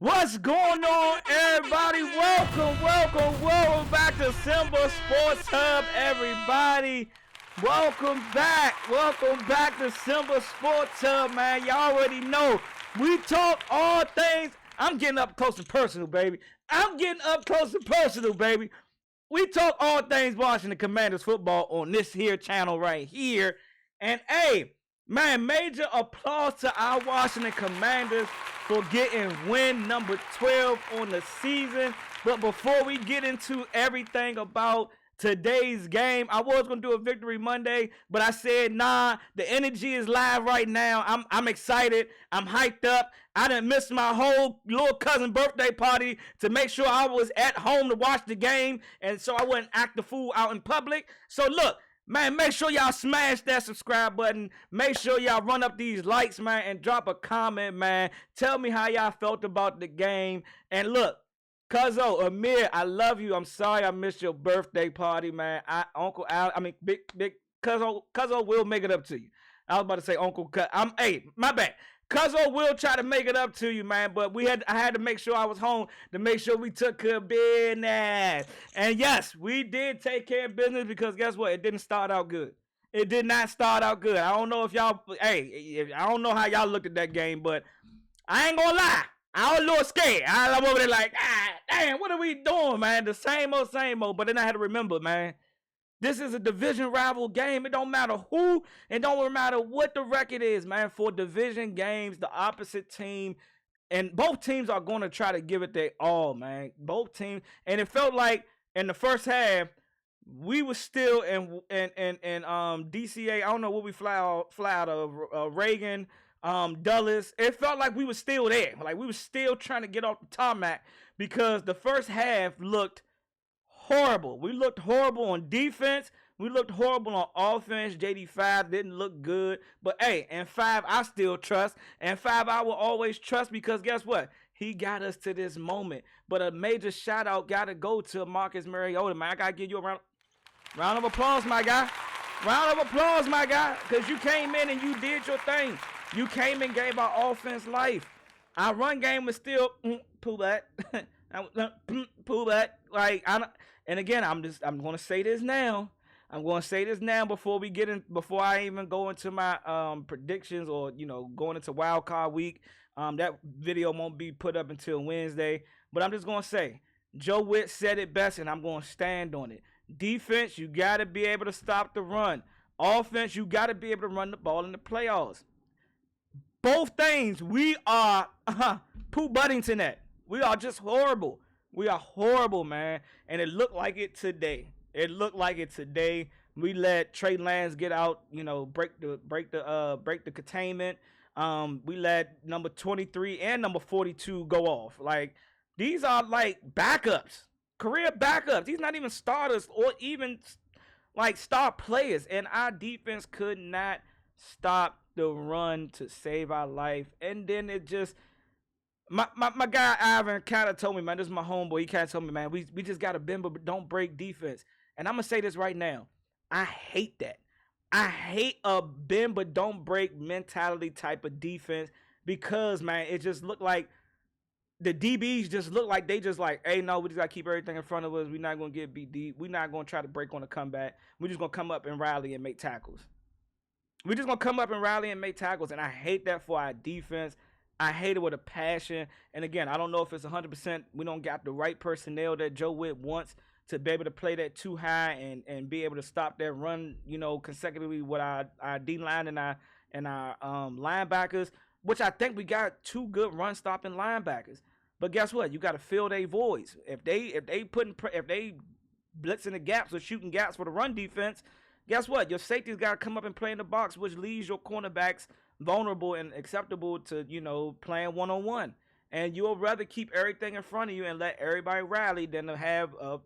What's going on, everybody? Welcome back to Simba Sports Hub, everybody. Welcome back to Simba Sports Hub, man. Y'all already know we talk all things. I'm getting up close and personal, baby. We talk all things Washington Commanders football on this here channel right here. And hey, man, major applause to our Washington Commanders for getting win number 12 on the season. But before we get into everything about today's game, I was going to do a Victory Monday, but I said, nah, the energy is live right now. I'm excited. I'm hyped up. I didn't miss my whole little cousin birthday party to make sure I was at home to watch the game, and so I wouldn't act the fool out in public. So look, man, make sure y'all smash that subscribe button. Make sure y'all run up these likes, man, and drop a comment, man. Tell me how y'all felt about the game. And look, Cuzzo, Amir, I love you. I'm sorry I missed your birthday party, man. Big Cuzzo will make it up to you. I was about to say Uncle Cuz. My bad. Cuzzo will try to make it up to you, man, but I had to make sure I was home to make sure we took care of business. And yes, we did take care of business because guess what? It didn't start out good. It did not start out good. I don't know if y'all, I don't know how y'all looked at that game, but I ain't gonna lie. I was a little scared. I'm over there like, damn, what are we doing, man? The same old. But then I had to remember, man, this is a division rival game. It don't matter who. It don't matter what the record is, man. For division games, the opposite team and both teams are going to try to give it their all, man. Both teams. And it felt like in the first half, we were still in DCA. I don't know what we fly out of Reagan, Dulles. It felt like we were still there. Like we were still trying to get off the tarmac because the first half looked horrible. We looked horrible on defense. We looked horrible on offense. JD5 didn't look good. But hey, and 5 I still trust. And 5 I will always trust because guess what? He got us to this moment. But a major shout out got to go to Marcus Mariota, man. I got to give you a round of applause, my guy. Round of applause, my guy. Because you came in and you did your thing. You came and gave our offense life. Our run game was still pull back. And again, I'm going to say this now. Before I even go into my predictions or going into wild card week. That video won't be put up until Wednesday, but I'm just going to say Joe Witt said it best and I'm going to stand on it. Defense, you got to be able to stop the run. Offense, you got to be able to run the ball in the playoffs. Both things we are Pooh Buddington at. We are just horrible. We are horrible, man. And it looked like it today. We let Trey Lance get out, break the containment. We let number 23 and number 42 go off. Like these are like backups, career backups. These not even starters or even like star players. And our defense could not stop the run to save our life. And then it just my guy Ivan kind of told me, man, this is my homeboy. He kind of told me, man, we just got to bend but don't break defense. And I'm going to say this right now. I hate that. I hate a bend but don't break mentality type of defense because, man, it just looked like the DBs just look like they just like, hey, no, we just got to keep everything in front of us. We're not going to get beat deep. We're not going to try to break on a comeback. We're just going to come up and rally and make tackles. And I hate that for our defense. I hate it with a passion. And again, I don't know if it's 100%. We don't got the right personnel that Joe Witt wants to be able to play that too high and be able to stop that run, consecutively with our D-line and our linebackers, which I think we got 2 good run-stopping linebackers. But guess what? You got to fill their voids. If they blitzing the gaps or shooting gaps for the run defense, guess what? Your safety's got to come up and play in the box, which leaves your cornerbacks vulnerable and acceptable to, playing one-on-one. And you'll rather keep everything in front of you and let everybody rally than to have a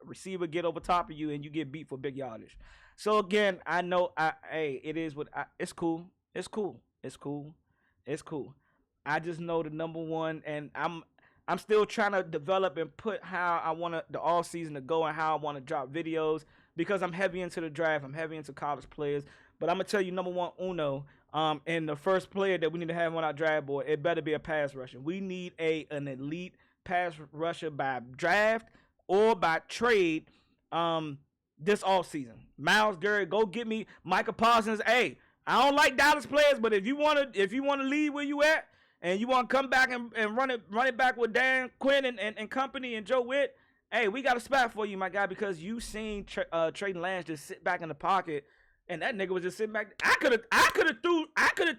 receiver get over top of you and you get beat for big yardage. So again, I know, it is what it's cool. It's cool. I just know the number one, and I'm still trying to develop and put how I want the all season to go and how I want to drop videos because I'm heavy into the draft. I'm heavy into college players. But I'm going to tell you, number one, And the first player that we need to have on our draft board, it better be a pass rusher. We need an elite pass rusher by draft or by trade. This offseason. Myles Garrett, go get me Micah Parsons. Hey, I don't like Dallas players, but if you wanna leave where you at and you want to come back and run it back with Dan Quinn and company and Joe Witt, hey, we got a spot for you, my guy, because you seen Trayton Lance just sit back in the pocket, and that nigga was just sitting back. I could have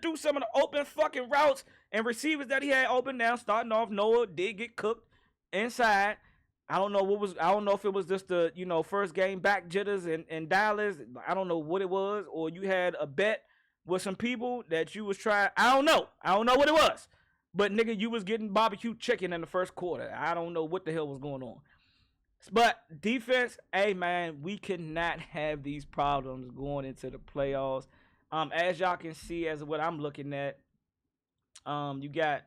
threw some of the open fucking routes and receivers that he had open down. Starting off, Noah did get cooked inside. I don't know if it was just the first game back jitters in Dallas. I don't know what it was, or you had a bet with some people that you was trying. I don't know what it was, but nigga, you was getting barbecue chicken in the first quarter. I don't know what the hell was going on. But defense, hey man, we cannot have these problems going into the playoffs. As y'all can see, as what I'm looking at, you got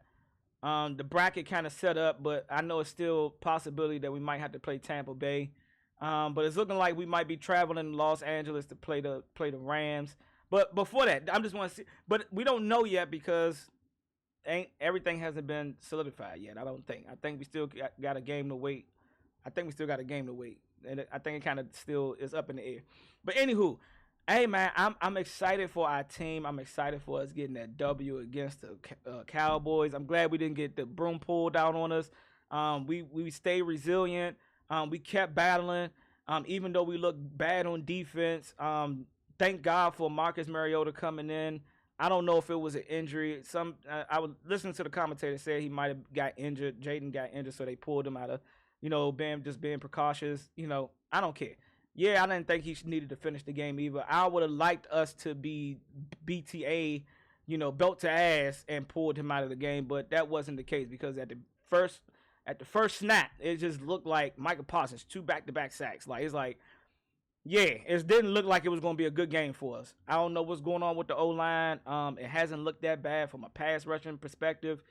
the bracket kind of set up, but I know it's still a possibility that we might have to play Tampa Bay. But it's looking like we might be traveling to Los Angeles to play the Rams. But before that, I'm just want to see. But we don't know yet because everything hasn't been solidified yet. I don't think. I think we still got a game to wait. And I think it kind of still is up in the air. But anywho, hey man, I'm excited for our team. I'm excited for us getting that W against the Cowboys. I'm glad we didn't get the broom pulled out on us. We stayed resilient. We kept battling. Even though we looked bad on defense. Thank God for Marcus Mariota coming in. I don't know if it was an injury. I was listening to the commentator say he might have got injured. Jaden got injured, so they pulled him out of, being precautious. I don't care. Yeah, I didn't think he needed to finish the game either. I would have liked us to be BTA, belt to ass and pulled him out of the game, but that wasn't the case because at the first snap, it just looked like Micah Parsons 2 back-to-back sacks. It didn't look like it was going to be a good game for us. I don't know what's going on with the O-line. It hasn't looked that bad from a pass rushing perspective.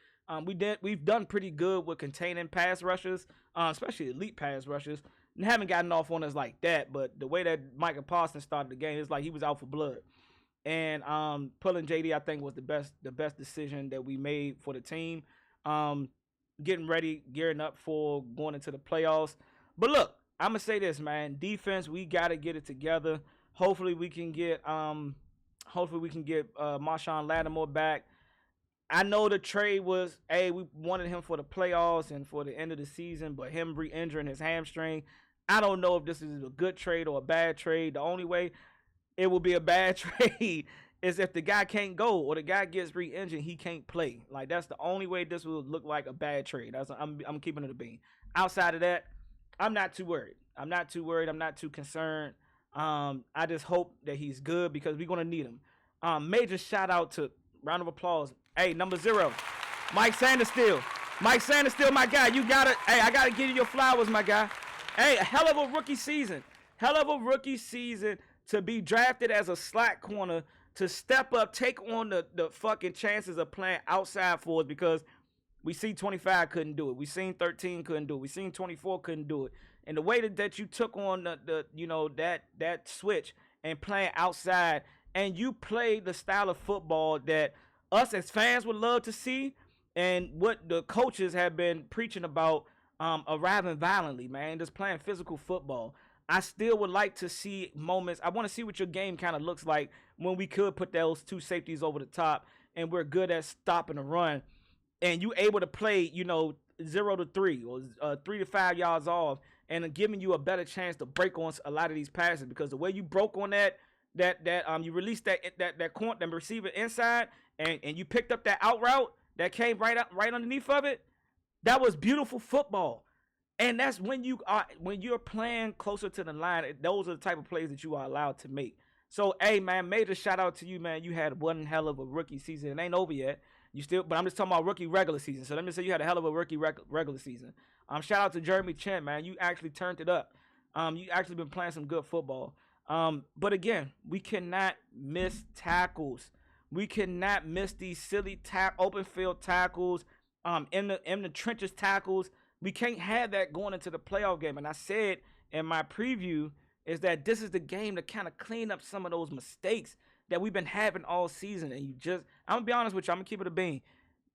We've done pretty good with containing pass rushers, especially elite pass rushers. And haven't gotten off on us like that, but the way that Micah Parsons started the game, it's like he was out for blood. And pulling JD, I think, was the best decision that we made for the team. Getting ready, gearing up for going into the playoffs. But look, I'm gonna say this, man. Defense, we gotta get it together. Hopefully, we can get Marshawn Lattimore back. I know the trade was, we wanted him for the playoffs and for the end of the season, but him re-injuring his hamstring, I don't know if this is a good trade or a bad trade. The only way it will be a bad trade is if the guy can't go or the guy gets re-injured, he can't play. Like, that's the only way this will look like a bad trade. I'm keeping it a bean. Outside of that, I'm not too worried. I'm not too concerned. I just hope that he's good because we're going to need him. Major shout out to, round of applause. Hey, number 0, Mike Sanderstill. Mike Sanderstill, my guy. I got to give you your flowers, my guy. Hey, a hell of a rookie season. To be drafted as a slot corner, to step up, take on the fucking chances of playing outside for us because we see 25 couldn't do it. We seen 13 couldn't do it. We seen 24 couldn't do it. And the way that you took on that switch and playing outside, and you played the style of football that us as fans would love to see, and what the coaches have been preaching about, arriving violently, man, just playing physical football. I still would like to see moments. I want to see what your game kind of looks like when we could put those 2 safeties over the top, and we're good at stopping the run, and you able to play, 0 to 3 or 3 to 5 yards off, and giving you a better chance to break on a lot of these passes, because the way you broke on that you released that corner, the receiver inside, and you picked up that out route that came right underneath of it. That was beautiful football. And that's when you're playing closer to the line, those are the type of plays that you are allowed to make. So, hey man, major shout out to you, man. You had one hell of a rookie season. It ain't over yet. But I'm just talking about rookie regular season. So let me say you had a hell of a rookie regular season. Shout out to Jeremy Chin, man. You actually turned it up. You actually been playing some good football. But again, we cannot miss tackles. We cannot miss these silly open field tackles, in the trenches tackles. We can't have that going into the playoff game. And I said in my preview is that this is the game to kind of clean up some of those mistakes that we've been having all season. And I'm gonna be honest with you, I'm gonna keep it a bean.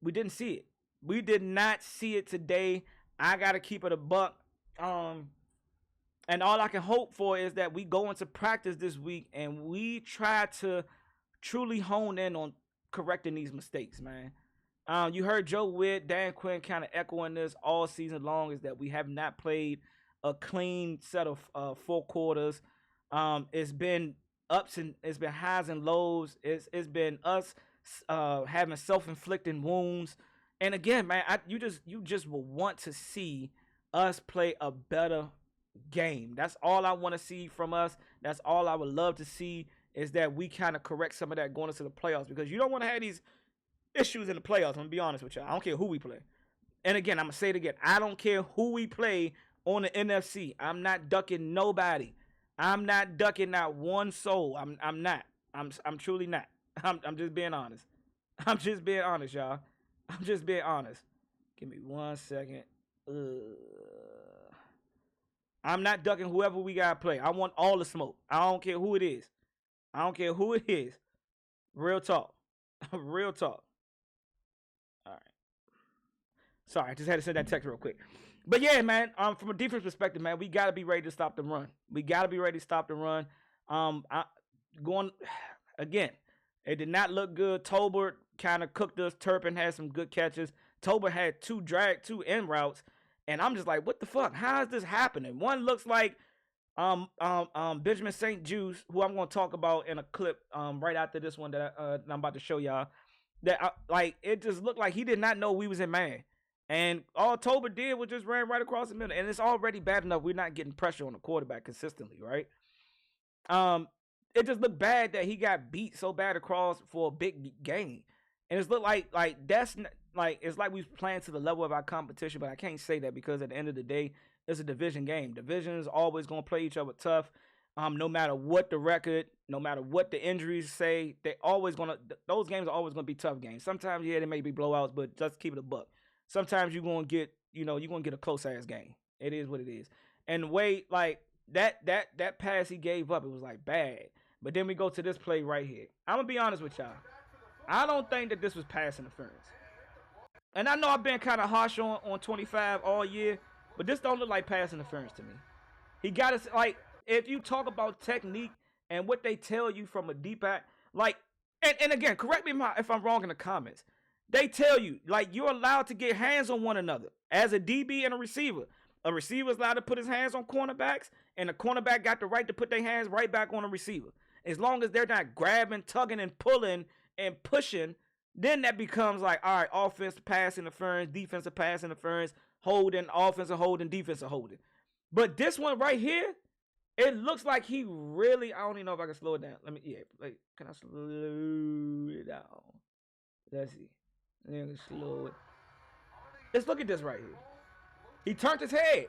We didn't see it. We did not see it today. I gotta keep it a buck. And all I can hope for is that we go into practice this week and we try to truly hone in on correcting these mistakes, man. You heard Joe Witt, Dan Quinn kind of echoing this all season long, is that we have not played a clean set of 4 quarters. It's been it's been highs and lows. It's been us having self-inflicting wounds. And again, man, you just will want to see us play a better game. That's all I want to see from us. That's all I would love to see, is that we kind of correct some of that going into the playoffs, because you don't want to have these issues in the playoffs. I'm gonna be honest with you. I don't care who we play. And again, I'm gonna say it again. I don't care who we play on the NFC. I'm not ducking nobody. I'm not ducking not one soul. I'm not. I'm truly not. I'm just being honest. I'm just being honest, y'all. I'm just being honest. Give me 1 second. I'm not ducking whoever we gotta play. I want all the smoke. I don't care who it is. I don't care who it is. Real talk. Real talk. All right. Sorry, I just had to send that text real quick. But yeah, man, from a defense perspective, man, we gotta be ready to stop the run. We gotta be ready to stop the run. Going again, it did not look good. Tolbert kind of cooked us. Turpin had some good catches. Tolbert had 2 end routes. And I'm just like, what the fuck? How is this happening? One looks like Benjamin St. Juice, who I'm going to talk about in a clip right after this one that I'm about to show y'all. That it just looked like he did not know we was in man. And all Tolbert did was just ran right across the middle. And it's already bad enough we're not getting pressure on the quarterback consistently, right? It just looked bad that he got beat so bad across for a big gain. And it's looked like that's it's like we was playing to the level of our competition, but I can't say that, because at the end of the day, it's a division game. Divisions always gonna play each other tough. No matter what the record, no matter what the injuries say, those games are always gonna be tough games. Sometimes, yeah, they may be blowouts, but just keep it a buck. Sometimes you're gonna get a close ass game. It is what it is. And the way that pass he gave up, it was like bad. But then we go to this play right here. I'm gonna be honest with y'all. I don't think that this was pass interference. And I know I've been kind of harsh on 25 all year, but this don't look like pass interference to me. He got us, if you talk about technique and what they tell you from a deep at, and again, correct me if I'm wrong in the comments. They tell you, you're allowed to get hands on one another as a DB and a receiver. A receiver is allowed to put his hands on cornerbacks, and the cornerback got the right to put their hands right back on the receiver. As long as they're not grabbing, tugging, and pulling and pushing, then that becomes all right, offensive pass interference, defensive pass interference, holding, offensive holding, defensive holding. But this one right here, it looks like he really, I don't even know if I can slow it down. Can I slow it down? Let's see. Let me slow it. Let's look at this right here. He turned his head.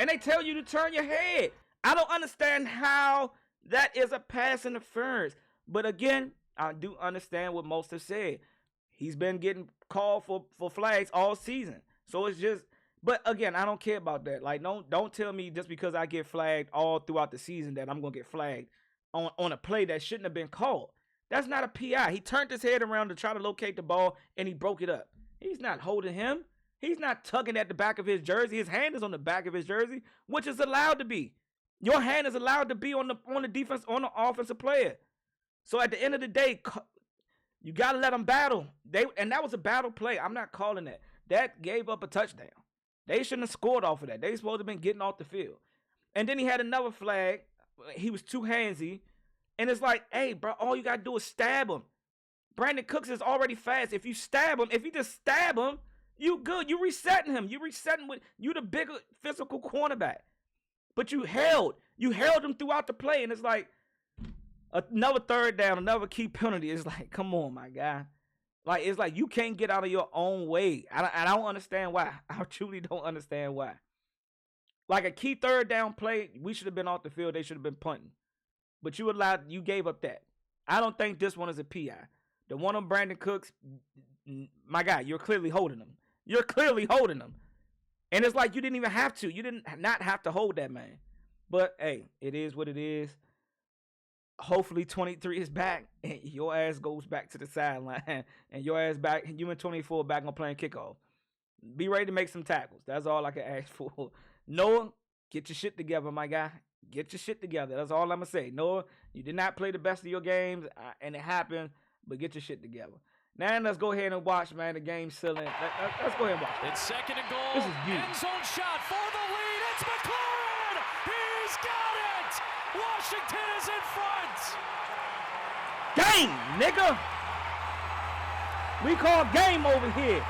And they tell you to turn your head. I don't understand how that is a pass interference. But again, I do understand what most have said. He's been getting called for flags all season. So it's just, but again, I don't care about that. Don't tell me just because I get flagged all throughout the season that I'm going to get flagged on a play that shouldn't have been called. That's not a PI. He turned his head around to try to locate the ball, and he broke it up. He's not holding him. He's not tugging at the back of his jersey. His hand is on the back of his jersey, which is allowed to be. Your hand is allowed to be on the defense, on the offensive player. So at the end of the day, you got to let them battle. And that was a battle play. I'm not calling that. That gave up a touchdown. They shouldn't have scored off of that. They supposed to have been getting off the field. And then he had another flag. He was too handsy. And it's like, hey, bro, all you got to do is stab him. Brandon Cooks is already fast. If you stab him, if you just stab him, you good. You resetting him. You resetting with you the bigger physical cornerback. But you held him throughout the play. And it's like another third down, another key penalty. It's like, come on, my guy. It's like you can't get out of your own way. I don't understand why. I truly don't understand why. A key third down play, we should have been off the field. They should have been punting. But you gave up that. I don't think this one is a PI. The one on Brandon Cooks, my guy, you're clearly holding him. You're clearly holding him. And it's like you didn't even have to. You didn't not have to hold that man. But, hey, it is what it is. hopefully 23 is back and your ass goes back to the sideline and your ass back, you and 24 back on playing kickoff. Be ready to make some tackles. That's all I can ask for. Noah, get your shit together, my guy. Get your shit together. That's all I'm going to say. Noah, you did not play the best of your games, and it happened, but get your shit together. Now let's go ahead and watch, man, the game ceiling. Let's go ahead and watch. It's second and goal. This is huge. End zone shot for the lead. It's McLaurin. He's got it. Washington is in front. Game, nigga. We call game over here.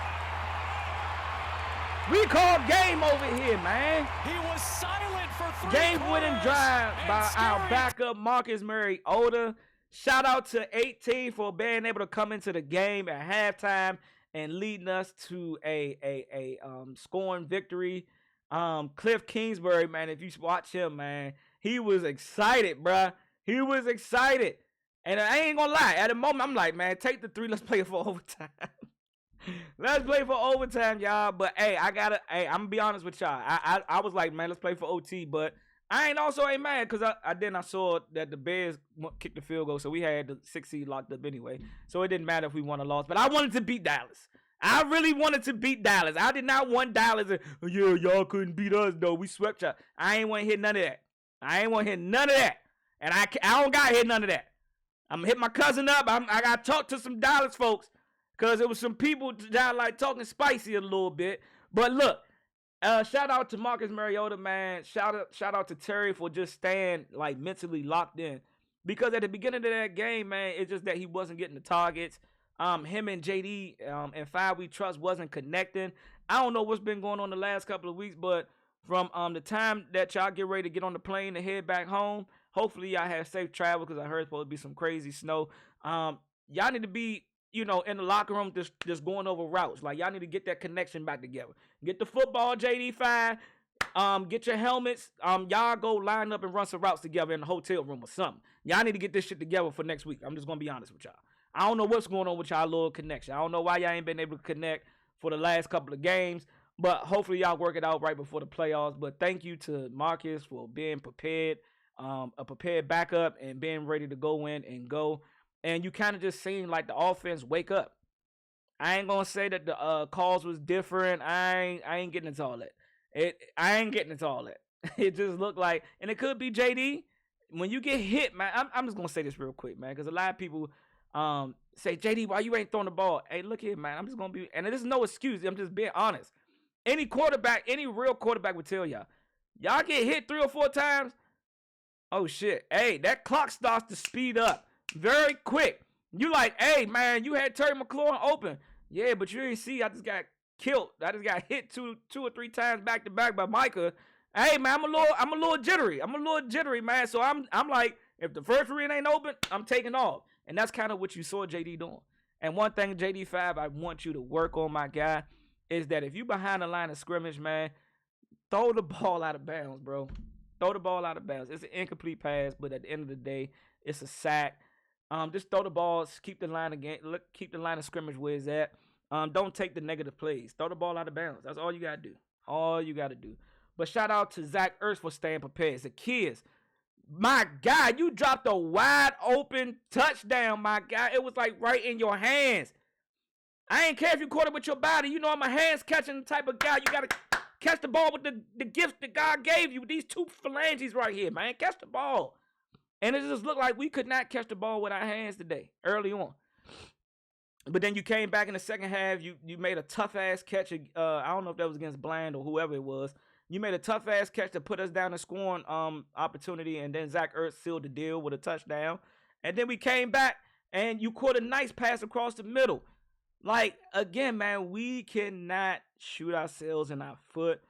We call game over here, man. He was silent for 3 Game-winning drive by our backup, Marcus Mariota. Shout out to 18 for being able to come into the game at halftime and leading us to a scoring victory. Cliff Kingsbury, man, if you watch him, man, he was excited, bruh. He was excited. And I ain't gonna lie, at the moment, I'm like, man, take the 3, let's play it for overtime. Let's play for overtime, y'all. But hey, I'm gonna be honest with y'all. I was like, man, let's play for OT, but I ain't mad because I saw that the Bears kicked the field goal, so we had the 6 seed locked up anyway. So it didn't matter if we won or lost. But I wanted to beat Dallas. I really wanted to beat Dallas. I did not want Dallas. Yeah, y'all couldn't beat us though. We swept y'all. I ain't want to hit none of that. And I don't got to hit none of that. I'm gonna hit my cousin up. I got to talk to some Dallas folks. Because there was some people that like talking spicy a little bit. But look, shout out to Marcus Mariota, man. Shout out to Terry for just staying like mentally locked in. Because at the beginning of that game, man, it's just that he wasn't getting the targets. Him and JD and 5 We Trust wasn't connecting. I don't know what's been going on the last couple of weeks, but from the time that y'all get ready to get on the plane to head back home, hopefully y'all have safe travel because I heard it's supposed to be some crazy snow. Y'all need to be, in the locker room, just going over routes. Like, y'all need to get that connection back together. Get the football, JD5. Get your helmets. Y'all go line up and run some routes together in the hotel room or something. Y'all need to get this shit together for next week. I'm just going to be honest with y'all. I don't know what's going on with y'all little connection. I don't know why y'all ain't been able to connect for the last couple of games. But hopefully y'all work it out right before the playoffs. But thank you to Marcus for being prepared. A prepared backup and being ready to go in and go. And you kind of just seem like the offense wake up. I ain't gonna say that the calls was different. I ain't getting into all that. It just looked like, and it could be JD. When you get hit, man, I'm just gonna say this real quick, man, because a lot of people say, JD, why you ain't throwing the ball? Hey, look here, man. I'm just gonna be, and this is no excuse. I'm just being honest. Any real quarterback would tell y'all get hit 3 or 4 times. Oh shit. Hey, that clock starts to speed up very quick. You like, hey man, you had Terry McLaurin open. Yeah, but you didn't see I just got killed. I just got hit two or three times back to back by Micah. Hey man, I'm a little jittery, man. So I'm like, if the first read ain't open, I'm taking off. And that's kind of what you saw JD doing. And one thing, JD5, I want you to work on, my guy, is that if you behind the line of scrimmage, man, throw the ball out of bounds, bro. Throw the ball out of bounds. It's an incomplete pass, but at the end of the day, it's a sack. Just throw the balls, keep the line of scrimmage where it's at. Don't take the negative plays. Throw the ball out of bounds. That's all you gotta do. But shout out to Zach Ertz for staying prepared. Zacchaeus, my guy, you dropped a wide open touchdown, my guy. It was like right in your hands. I ain't care if you caught it with your body. You know I'm a hands catching type of guy. You gotta catch the ball with the gift that God gave you. These 2 phalanges right here, man. Catch the ball. And it just looked like we could not catch the ball with our hands today, early on. But then you came back in the second half. You made a tough-ass catch. I don't know if that was against Bland or whoever it was. You made a tough-ass catch to put us down in scoring opportunity, and then Zach Ertz sealed the deal with a touchdown. And then we came back, and you caught a nice pass across the middle. Like, again, man, we cannot shoot ourselves in our foot.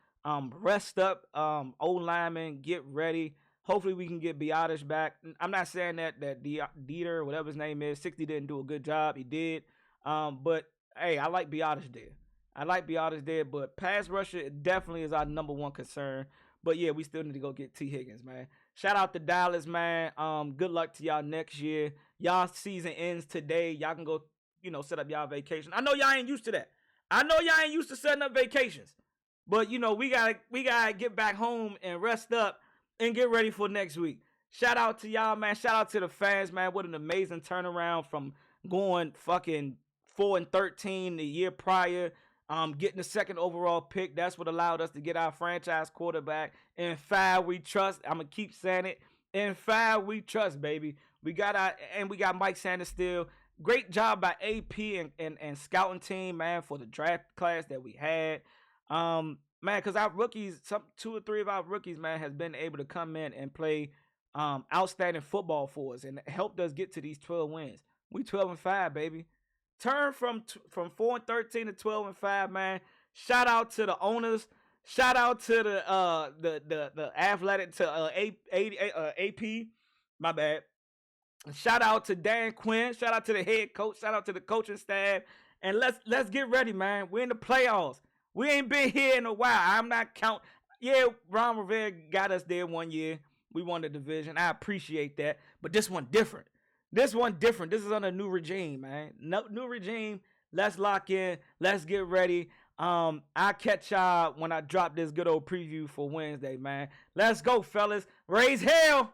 Rest up, O-lineman, get ready. Hopefully we can get Biotish back. I'm not saying that Dieter, whatever his name is, 60 didn't do a good job. He did. But, hey, I like Biotish there. But pass rusher definitely is our number one concern. But, yeah, we still need to go get T. Higgins, man. Shout out to Dallas, man. Good luck to y'all next year. Y'all season ends today. Y'all can go, set up y'all vacation. I know y'all ain't used to that. I know y'all ain't used to setting up vacations. But, we gotta get back home and rest up and get ready for next week. Shout out to y'all, man. Shout out to the fans, man. What an amazing turnaround from going fucking 4-13 the year prior. Getting the second overall pick. That's what allowed us to get our franchise quarterback. In 5, we trust. I'm gonna keep saying it. In 5, we trust, baby. We got Mike Sanders still. Great job by AP and scouting team, man, for the draft class that we had. Man, because our rookies, 2 or 3 of our rookies, man, has been able to come in and play outstanding football for us and helped us get to these 12 wins. We 12-5, baby. Turn from 4-13 to 12-5, man. Shout out to the owners. Shout out to the athletic AP. My bad. Shout out to Dan Quinn. Shout out to the head coach. Shout out to the coaching staff. And let's get ready, man. We're in the playoffs. We ain't been here in a while. I'm not counting. Yeah, Ron Rivera got us there one year. We won the division. I appreciate that. But this one different. This is on a new regime, man. New regime. Let's lock in. Let's get ready. I'll catch y'all when I drop this good old preview for Wednesday, man. Let's go, fellas. Raise hell.